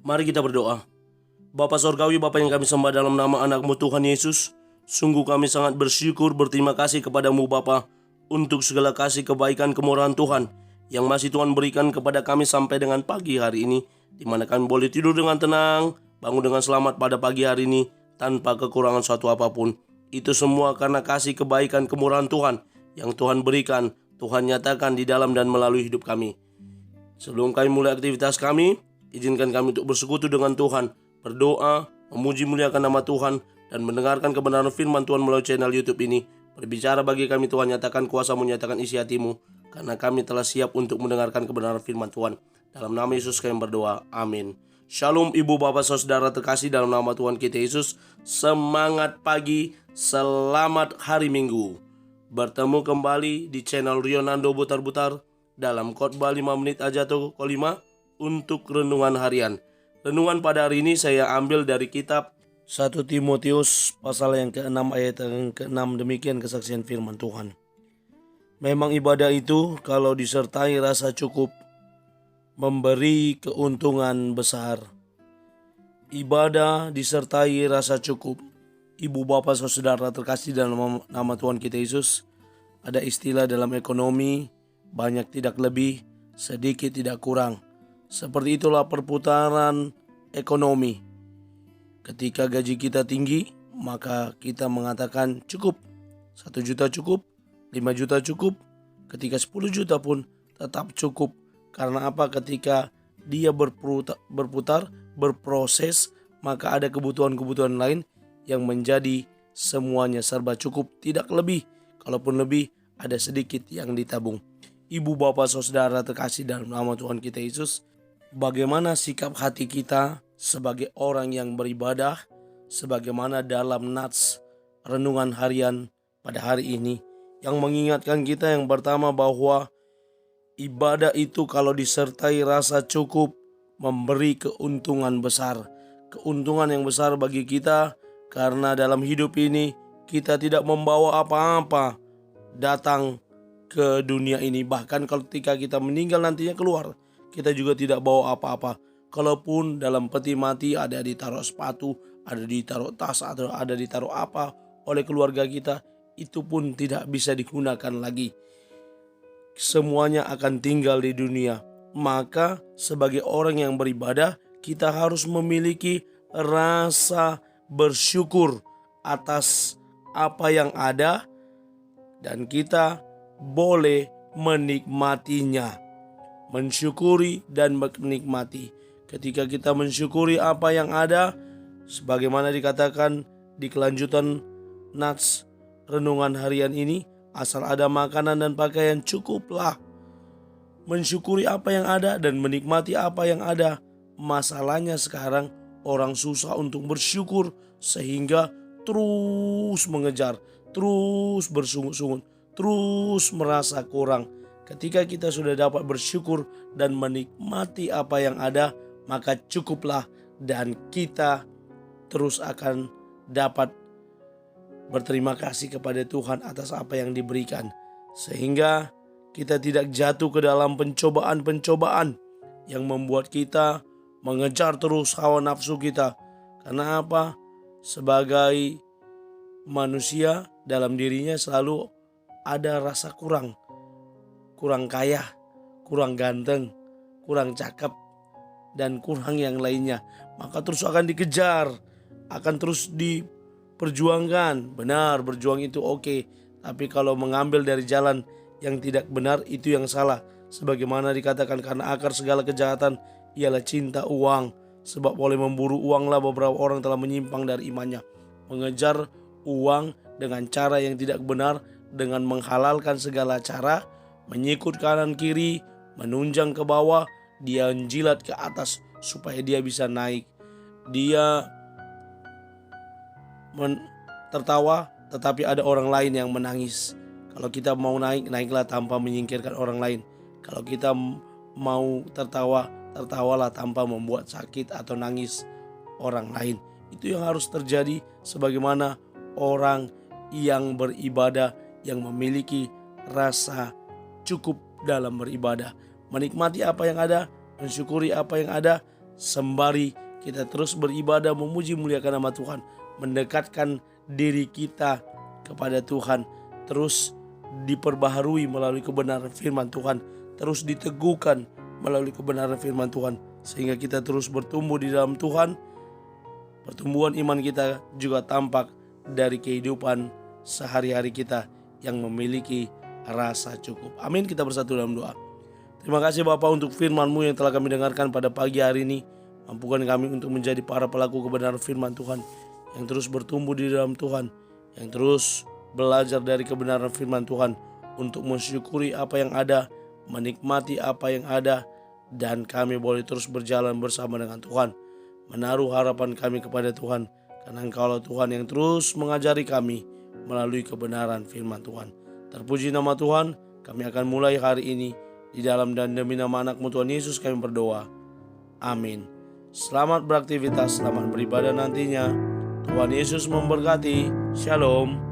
Mari kita berdoa. Bapa Sorgawi, Bapa yang kami sembah dalam nama anak-Mu Tuhan Yesus, sungguh kami sangat bersyukur, berterima kasih kepadamu Bapa untuk segala kasih, kebaikan, kemurahan Tuhan yang masih Tuhan berikan kepada kami sampai dengan pagi hari ini, di mana kami boleh tidur dengan tenang, bangun dengan selamat pada pagi hari ini tanpa kekurangan suatu apapun. Itu semua karena kasih, kebaikan, kemurahan Tuhan yang Tuhan berikan, Tuhan nyatakan di dalam dan melalui hidup kami. Sebelum kami mulai aktivitas kami, izinkan kami untuk bersekutu dengan Tuhan, berdoa, memuji muliakan nama Tuhan, dan mendengarkan kebenaran firman Tuhan melalui channel YouTube ini. Berbicara bagi kami Tuhan, nyatakan kuasa, menyatakan isi hatimu, karena kami telah siap untuk mendengarkan kebenaran firman Tuhan. Dalam nama Yesus kami berdoa, amin. Shalom ibu bapak saudara terkasih dalam nama Tuhan kita Yesus. Semangat pagi, selamat hari Minggu. Bertemu kembali di channel Rionando Butar-Butar dalam khotbah 5 menit aja atau kolima untuk renungan harian. Renungan pada hari ini saya ambil dari kitab 1 Timotius pasal yang ke-6 ayat yang ke-6. Demikian kesaksian firman Tuhan. Memang ibadah itu kalau disertai rasa cukup memberi keuntungan besar. Ibadah disertai rasa cukup. Ibu bapak saudara terkasih dalam nama Tuhan kita Yesus, ada istilah dalam ekonomi, banyak tidak lebih, sedikit tidak kurang. Seperti itulah perputaran ekonomi. Ketika gaji kita tinggi, maka kita mengatakan cukup. 1 juta cukup, 5 juta cukup, ketika 10 juta pun tetap cukup. Karena apa? Ketika dia berputar, berproses, maka ada kebutuhan-kebutuhan lain yang menjadi semuanya serba cukup, tidak lebih. Kalaupun lebih, ada sedikit yang ditabung. Ibu bapak saudara terkasih dalam nama Tuhan kita Yesus, bagaimana sikap hati kita sebagai orang yang beribadah, sebagaimana dalam nats renungan harian pada hari ini, yang mengingatkan kita yang pertama bahwa ibadah itu kalau disertai rasa cukup memberi keuntungan besar. Keuntungan yang besar bagi kita, karena dalam hidup ini kita tidak membawa apa-apa datang ke dunia ini. Bahkan ketika kita meninggal nantinya keluar, kita juga tidak bawa apa-apa. Kalaupun dalam peti mati ada ditaruh sepatu, ada ditaruh tas, atau ada ditaruh apa oleh keluarga kita, itu pun tidak bisa digunakan lagi. Semuanya akan tinggal di dunia. Maka sebagai orang yang beribadah, kita harus memiliki rasa bersyukur atas apa yang ada, dan kita boleh menikmatinya. Mensyukuri dan menikmati. Ketika kita mensyukuri apa yang ada, sebagaimana dikatakan di kelanjutan nats renungan harian ini, asal ada makanan dan pakaian cukuplah. Mensyukuri apa yang ada dan menikmati apa yang ada. Masalahnya sekarang orang susah untuk bersyukur, sehingga terus mengejar, terus bersungut-sungut, terus merasa kurang. Ketika kita sudah dapat bersyukur dan menikmati apa yang ada, maka cukuplah, dan kita terus akan dapat berterima kasih kepada Tuhan atas apa yang diberikan. Sehingga kita tidak jatuh ke dalam pencobaan-pencobaan yang membuat kita mengejar terus hawa nafsu kita. Karena apa? Sebagai manusia, dalam dirinya selalu ada rasa kurang kaya, kurang ganteng, kurang cakep, dan kurang yang lainnya. Maka terus akan dikejar, akan terus diperjuangkan. Benar, berjuang itu oke, tapi kalau mengambil dari jalan yang tidak benar, itu yang salah. Sebagaimana dikatakan, karena akar segala kejahatan ialah cinta uang. Sebab boleh memburu uanglah beberapa orang telah menyimpang dari imannya. Mengejar uang dengan cara yang tidak benar, dengan menghalalkan segala cara, menyikut kanan kiri, menunjang ke bawah, dia menjilat ke atas supaya dia bisa naik. Dia tertawa, tetapi ada orang lain yang menangis. Kalau kita mau naik, naiklah tanpa menyingkirkan orang lain. Kalau kita mau tertawa, tertawalah tanpa membuat sakit atau nangis orang lain. Itu yang harus terjadi sebagaimana orang yang beribadah, yang memiliki rasa cukup dalam beribadah. Menikmati apa yang ada, mensyukuri apa yang ada, sembari kita terus beribadah, memuji muliakan nama Tuhan, mendekatkan diri kita kepada Tuhan, terus diperbaharui melalui kebenaran firman Tuhan, terus diteguhkan melalui kebenaran firman Tuhan, sehingga kita terus bertumbuh di dalam Tuhan. Pertumbuhan iman kita juga tampak dari kehidupan sehari-hari kita yang memiliki rasa cukup. Amin. Kita bersatu dalam doa. Terima kasih Bapa untuk firman-Mu yang telah kami dengarkan pada pagi hari ini. Mampukan kami untuk menjadi para pelaku kebenaran firman Tuhan, yang terus bertumbuh di dalam Tuhan, yang terus belajar dari kebenaran firman Tuhan untuk mensyukuri apa yang ada, menikmati apa yang ada, dan kami boleh terus berjalan bersama dengan Tuhan, menaruh harapan kami kepada Tuhan, karena Engkaulah Tuhan yang terus mengajari kami melalui kebenaran firman Tuhan. Terpuji nama Tuhan. Kami akan mulai hari ini di dalam dan demi nama anak-Mu Tuhan Yesus kami berdoa. Amin. Selamat beraktivitas, selamat beribadah nantinya. Tuhan Yesus memberkati. Shalom.